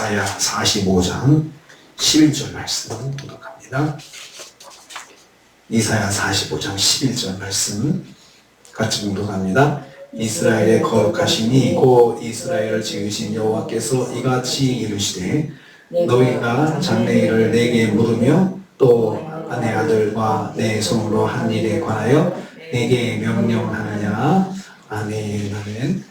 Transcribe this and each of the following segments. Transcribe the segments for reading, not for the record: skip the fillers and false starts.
이사야 45장 11절 말씀 교독합니다. 이사야 45장 11절 말씀 같이 교독합니다. 이스라엘의 거룩하시니 곧 이스라엘을 지으신 여호와께서 이같이 이르시되 너희가 장래일을 내게 물으며 또 내 아들과 내 손으로 한 일에 관하여 내게 명령하느냐. 아멘. 아멘.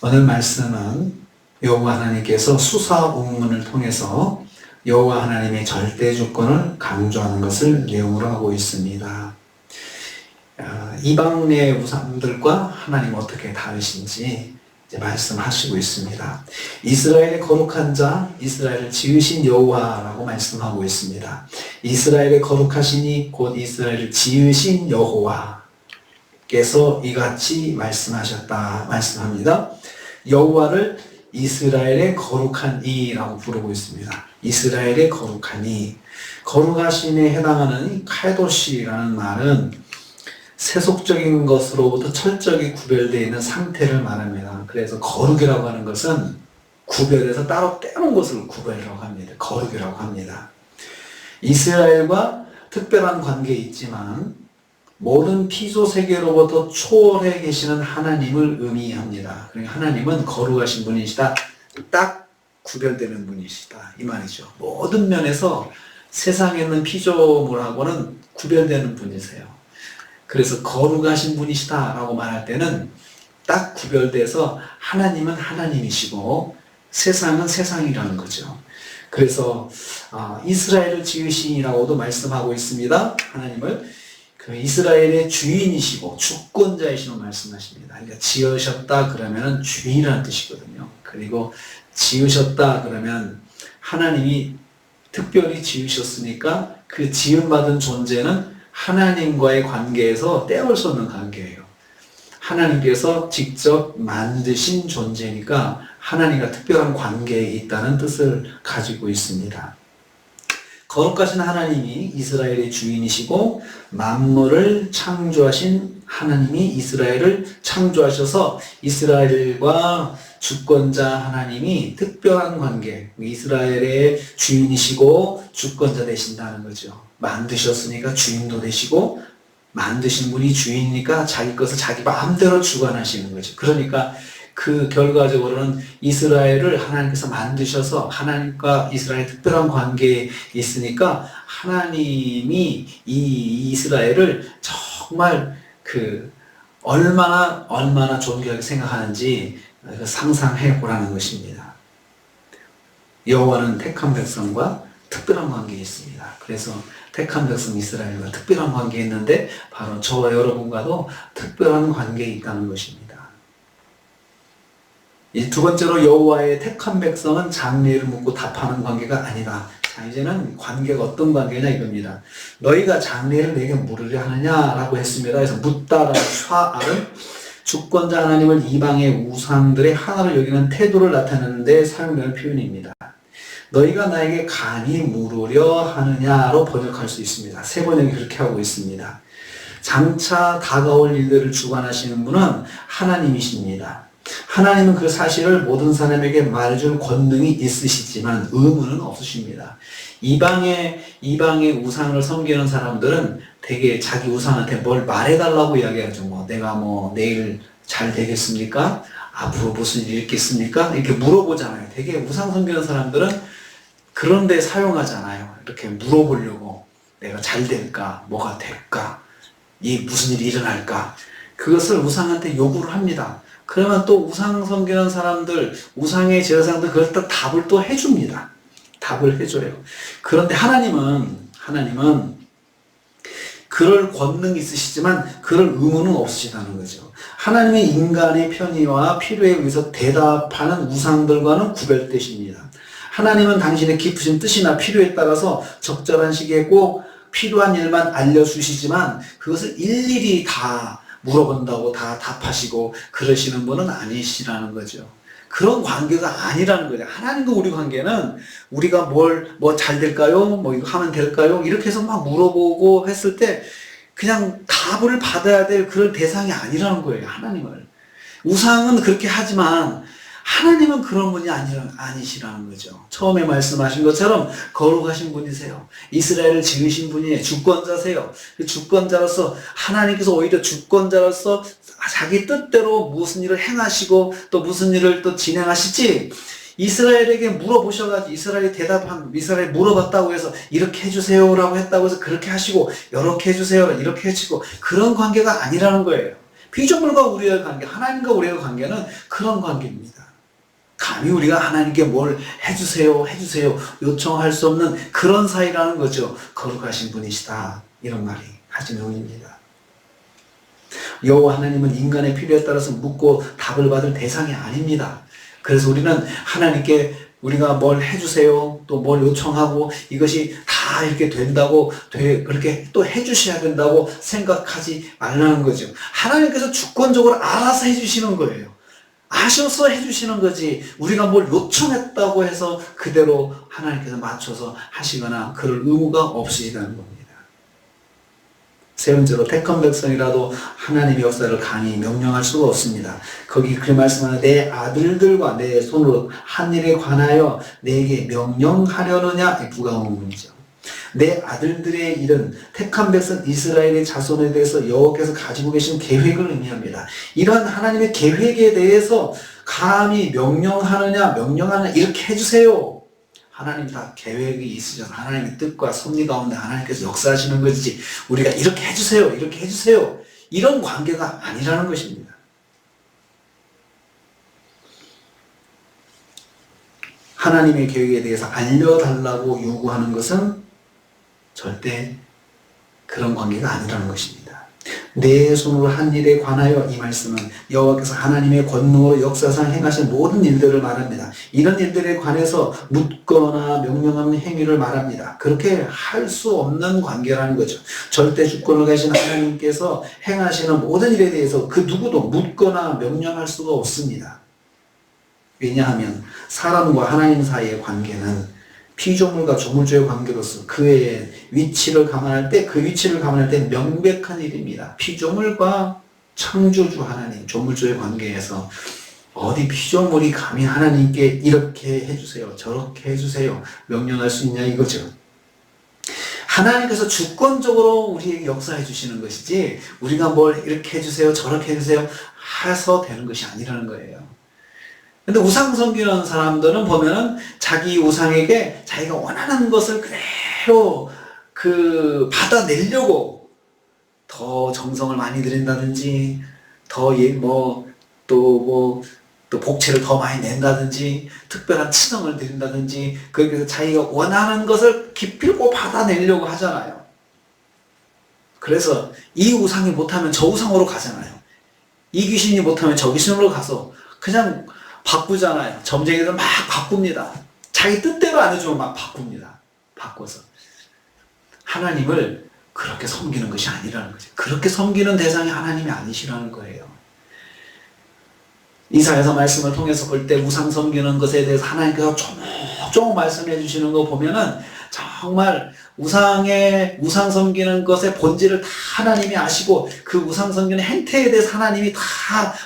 오늘 말씀은 여호와 하나님께서 수사문을 통해서 여호와 하나님의 절대 주권을 강조하는 것을 내용으로 하고 있습니다. 이방의 우상들과 하나님 어떻게 다르신지 이제 말씀하시고 있습니다. 이스라엘의 거룩한 자, 이스라엘을 지으신 여호와라고 말씀하고 있습니다. 이스라엘의 거룩하시니 곧 이스라엘을 지으신 여호와께서 이같이 말씀하셨다 말씀합니다. 여호와를 이스라엘의 거룩한 이라고 부르고 있습니다. 이스라엘의 거룩한 이, 거룩하심에 해당하는 카도시라는 말은 세속적인 것으로부터 철저히 구별되어 있는 상태를 말합니다. 그래서 거룩이라고 하는 것은 구별해서 따로 떼놓은 것을 구별이라고 합니다. 거룩이라고 합니다. 이스라엘과 특별한 관계에 있지만 모든 피조 세계로부터 초월해 계시는 하나님을 의미합니다. 그러니까 하나님은 거룩하신 분이시다. 딱 구별되는 분이시다. 이 말이죠. 모든 면에서 세상에 있는 피조물하고는 구별되는 분이세요. 그래서 거룩하신 분이시다 라고 말할 때는 딱 구별돼서 하나님은 하나님이시고 세상은 세상이라는 거죠. 그래서 이스라엘을 지으시라고도 말씀하고 있습니다. 하나님을 그 이스라엘의 주인이시고 주권자이시고 말씀하십니다. 그러니까 지으셨다 그러면 주인이라는 뜻이거든요. 그리고 지으셨다 그러면 하나님이 특별히 지으셨으니까 그 지음받은 존재는 하나님과의 관계에서 떼올 수 없는 관계예요. 하나님께서 직접 만드신 존재니까 하나님과 특별한 관계에 있다는 뜻을 가지고 있습니다. 거룩하신 하나님이 이스라엘의 주인이시고 만물을 창조하신 하나님이 이스라엘을 창조하셔서 이스라엘과 주권자 하나님이 특별한 관계, 이스라엘의 주인이시고 주권자 되신다는 거죠. 만드셨으니까 주인도 되시고 만드신 분이 주인이니까 자기 것을 자기 마음대로 주관하시는 거죠. 그러니까 그 결과적으로는 이스라엘을 하나님께서 만드셔서 하나님과 이스라엘의 특별한 관계에 있으니까 하나님이 이 이스라엘을 정말 얼마나 존귀하게 생각하는지 상상해 보라는 것입니다. 여호와는 택한 백성과 특별한 관계에 있습니다. 그래서 택한 백성 이스라엘과 특별한 관계에 있는데 바로 저와 여러분과도 특별한 관계에 있다는 것입니다. 이 두 번째로 여호와의 택한 백성은 장래를 묻고 답하는 관계가 아니다. 자, 이제는 관계가 어떤 관계냐 이겁니다. 너희가 장래를 내게 물으려 하느냐라고 했습니다. 그래서 묻다라는 샤알은 주권자 하나님을 이방의 우상들의 하나로 여기는 태도를 나타내는 데 사용되는 표현입니다. 너희가 나에게 간이 물으려 하느냐로 번역할 수 있습니다. 세 번역이 그렇게 하고 있습니다. 장차 다가올 일들을 주관하시는 분은 하나님이십니다. 하나님은 그 사실을 모든 사람에게 말해줄 권능이 있으시지만 의무는 없으십니다. 이방의 우상을 섬기는 사람들은 되게 자기 우상한테 뭘 말해달라고 이야기하죠. 내가 내일 잘 되겠습니까? 앞으로 무슨 일이 있겠습니까? 이렇게 물어보잖아요. 되게 우상 섬기는 사람들은 그런 데 사용하잖아요. 이렇게 물어보려고 내가 잘 될까? 뭐가 될까? 무슨 일이 일어날까? 그것을 우상한테 요구를 합니다. 그러면 또 우상 섬기는 사람들, 우상의 제사장들 그걸 또 답을 또 해줍니다. 답을 해줘요. 그런데 하나님은 그럴 권능이 있으시지만 그럴 의무는 없으시다는 거죠. 하나님의 인간의 편의와 필요에 의해서 대답하는 우상들과는 구별되십니다. 하나님은 당신의 깊으신 뜻이나 필요에 따라서 적절한 시기에 꼭 필요한 일만 알려주시지만 그것을 일일이 다 물어본다고 다 답하시고 그러시는 분은 아니시라는 거죠. 그런 관계가 아니라는 거죠. 하나님과 우리 관계는 우리가 뭐 잘 될까요? 이거 하면 될까요? 이렇게 해서 막 물어보고 했을 때 그냥 답을 받아야 될 그런 대상이 아니라는 거예요. 하나님을. 우상은 그렇게 하지만 하나님은 그런 분이 아니시라는 거죠. 처음에 말씀하신 것처럼 거룩하신 분이세요. 이스라엘을 지으신 분이에요. 주권자세요. 주권자로서 하나님께서 오히려 주권자로서 자기 뜻대로 무슨 일을 행하시고 또 무슨 일을 또 진행하시지, 이스라엘에게 물어보셔가지고 이스라엘이 물어봤다고 해서 이렇게 해주세요라고 했다고 해서 그렇게 하시고, 이렇게 해주세요 이렇게 해주시고, 그런 관계가 아니라는 거예요. 피조물과 우리의 관계, 하나님과 우리의 관계는 그런 관계입니다. 감히 우리가 하나님께 뭘 해주세요 요청할 수 없는 그런 사이라는 거죠. 거룩하신 분이시다, 이런 말이 하진용입니다. 여호와 하나님은 인간의 필요에 따라서 묻고 답을 받을 대상이 아닙니다. 그래서 우리는 하나님께 우리가 뭘 해주세요, 또 뭘 요청하고 이것이 다 이렇게 된다고, 그렇게 또 해주셔야 된다고 생각하지 말라는 거죠. 하나님께서 주권적으로 알아서 해주시는 거예요. 아셔서 해주시는 거지, 우리가 뭘 요청했다고 해서 그대로 하나님께서 맞춰서 하시거나 그럴 의무가 없으시다는 겁니다. 세 번째로, 택한 백성이라도 하나님의 역사를 감히 명령할 수가 없습니다. 거기 그 말씀하는 내 아들들과 내 손으로 한 일에 관하여 내게 명령하려느냐, 부가한 문이죠. 내 아들들의 일은 택한 백성 이스라엘의 자손에 대해서 여호와께서 가지고 계신 계획을 의미합니다. 이런 하나님의 계획에 대해서 감히 명령하느냐 이렇게 해주세요. 하나님 다 계획이 있으셔서 하나님의 뜻과 섭리 가운데 하나님께서 역사하시는 것이지, 우리가 이렇게 해주세요 이런 관계가 아니라는 것입니다. 하나님의 계획에 대해서 알려달라고 요구하는 것은 절대 그런 관계가 아니라는 것입니다. 내 손으로 한 일에 관하여, 이 말씀은 여호와께서 하나님의 권능으로 역사상 행하신 모든 일들을 말합니다. 이런 일들에 관해서 묻거나 명령하는 행위를 말합니다. 그렇게 할 수 없는 관계라는 거죠. 절대 주권을 가진 하나님께서 행하시는 모든 일에 대해서 그 누구도 묻거나 명령할 수가 없습니다. 왜냐하면 사람과 하나님 사이의 관계는 피조물과 조물주의 관계로서 그의 위치를 감안할 때 명백한 일입니다. 피조물과 창조주 하나님, 조물주의 관계에서 어디 피조물이 감히 하나님께 이렇게 해주세요 저렇게 해주세요 명령할 수 있냐, 이거죠. 하나님께서 주권적으로 우리에게 역사해 주시는 것이지, 우리가 뭘 이렇게 해주세요 저렇게 해주세요 해서 되는 것이 아니라는 거예요. 근데 우상 섬기는 사람들은 보면은 자기 우상에게 자기가 원하는 것을 그대로 받아내려고 더 정성을 많이 들인다든지, 또 복채를 더 많이 낸다든지, 특별한 치성을 드린다든지, 그래서 자기가 원하는 것을 기필코 받아내려고 하잖아요. 그래서 이 우상이 못하면 저 우상으로 가잖아요. 이 귀신이 못하면 저 귀신으로 가서 그냥 바꾸잖아요. 점쟁이들 막 바꿉니다. 자기 뜻대로 안 해주면 막 바꿉니다. 바꿔서. 하나님을 그렇게 섬기는 것이 아니라는 거죠. 그렇게 섬기는 대상이 하나님이 아니시라는 거예요. 이사야서 말씀을 통해서 볼 때 우상 섬기는 것에 대해서 하나님께서 조금 말씀해 주시는 거 보면은 정말 우상 섬기는 것의 본질을 다 하나님이 아시고, 그 우상 섬기는 행태에 대해서 하나님이 다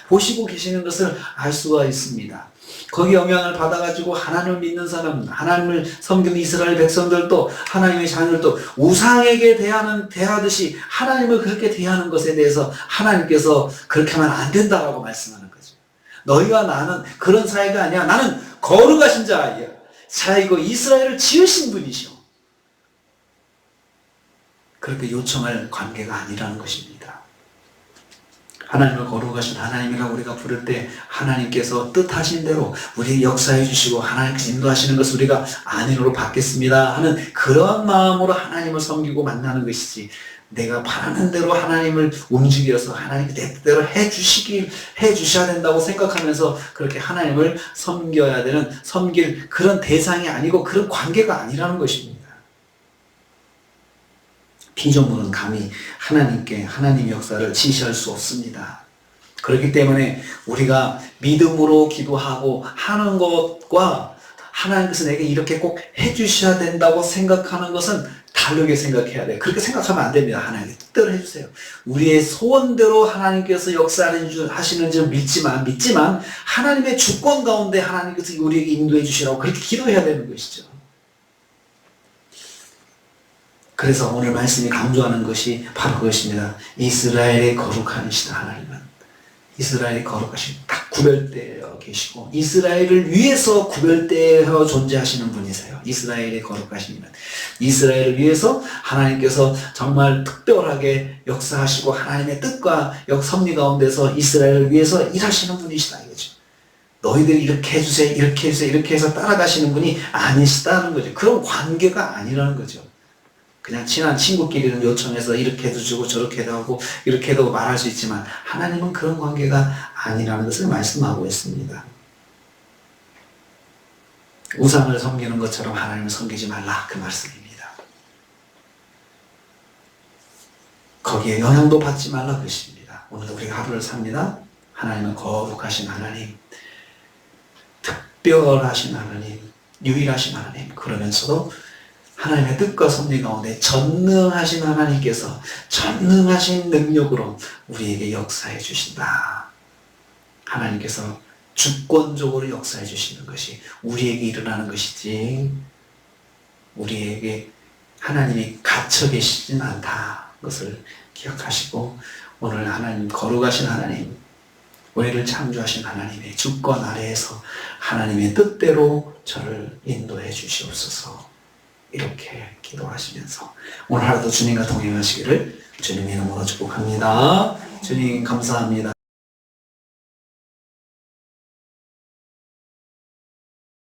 보시고 계시는 것을 알 수가 있습니다. 거기 영향을 받아가지고 하나님을 믿는 사람, 하나님을 섬기는 이스라엘 백성들도, 하나님의 자녀들도 우상에게 대하듯이 하나님을 그렇게 대하는 것에 대해서 하나님께서 그렇게 하면 안 된다라고 말씀하는 거죠. 너희와 나는 그런 사이가 아니야. 나는 거룩하신 자이고 이스라엘을 지으신 분이시오. 그렇게 요청할 관계가 아니라는 것입니다. 하나님을 거룩하신 하나님이라고 우리가 부를 때 하나님께서 뜻하신 대로 우리 역사해 주시고 하나님께서 인도하시는 것을 우리가 안으로 받겠습니다 하는 그런 마음으로 하나님을 섬기고 만나는 것이지, 내가 바라는 대로 하나님을 움직여서 하나님이 내 뜻대로 해주셔야 된다고 생각하면서 그렇게 하나님을 섬길 그런 대상이 아니고 그런 관계가 아니라는 것입니다. 피조물은 감히 하나님의 역사를 지시할 수 없습니다. 그렇기 때문에 우리가 믿음으로 기도하고 하는 것과 하나님께서 내게 이렇게 꼭 해주셔야 된다고 생각하는 것은 다르게 생각해야 돼요. 그렇게 생각하면 안 됩니다. 하나님 뜻대로 해주세요. 우리의 소원대로 하나님께서 역사하시는지 믿지만 하나님의 주권 가운데 하나님께서 우리에게 인도해 주시라고 그렇게 기도해야 되는 것이죠. 그래서 오늘 말씀이 강조하는 것이 바로 그것입니다. 이스라엘의 거룩하시다. 하나님은 이스라엘이 거룩하신 딱 구별되어 계시고 이스라엘을 위해서 구별되어 존재하시는 분이세요. 이스라엘의 거룩하신 분. 이스라엘을 위해서 하나님께서 정말 특별하게 역사하시고 하나님의 뜻과 섭리 가운데서 이스라엘을 위해서 일하시는 분이시다 이거죠. 너희들이 이렇게 해주세요, 이렇게 해주세요, 이렇게 해서 따라가시는 분이 아니시다는 거죠. 그런 관계가 아니라는 거죠. 그냥 친한 친구끼리는 요청해서 이렇게 해도 주고 저렇게 해도 하고 이렇게 해도 말할 수 있지만 하나님은 그런 관계가 아니라는 것을 말씀하고 있습니다. 우상을 섬기는 것처럼 하나님을 섬기지 말라 그 말씀입니다. 거기에 영향도 받지 말라 그것입니다. 오늘도 우리가 하루를 삽니다. 하나님은 거룩하신 하나님, 특별하신 하나님, 유일하신 하나님, 그러면서도 하나님의 뜻과 섭리 가운데 전능하신 하나님께서 전능하신 능력으로 우리에게 역사해 주신다. 하나님께서 주권적으로 역사해 주시는 것이 우리에게 일어나는 것이지 우리에게 하나님이 갇혀 계시진 않다. 그것을 기억하시고 오늘 하나님 거룩하신 하나님 우리를 창조하신 하나님의 주권 아래에서 하나님의 뜻대로 저를 인도해 주시옵소서. 이렇게 기도하시면서 오늘 하루도 주님과 동행하시기를 주님의 이름으로 축복합니다. 주님 감사합니다.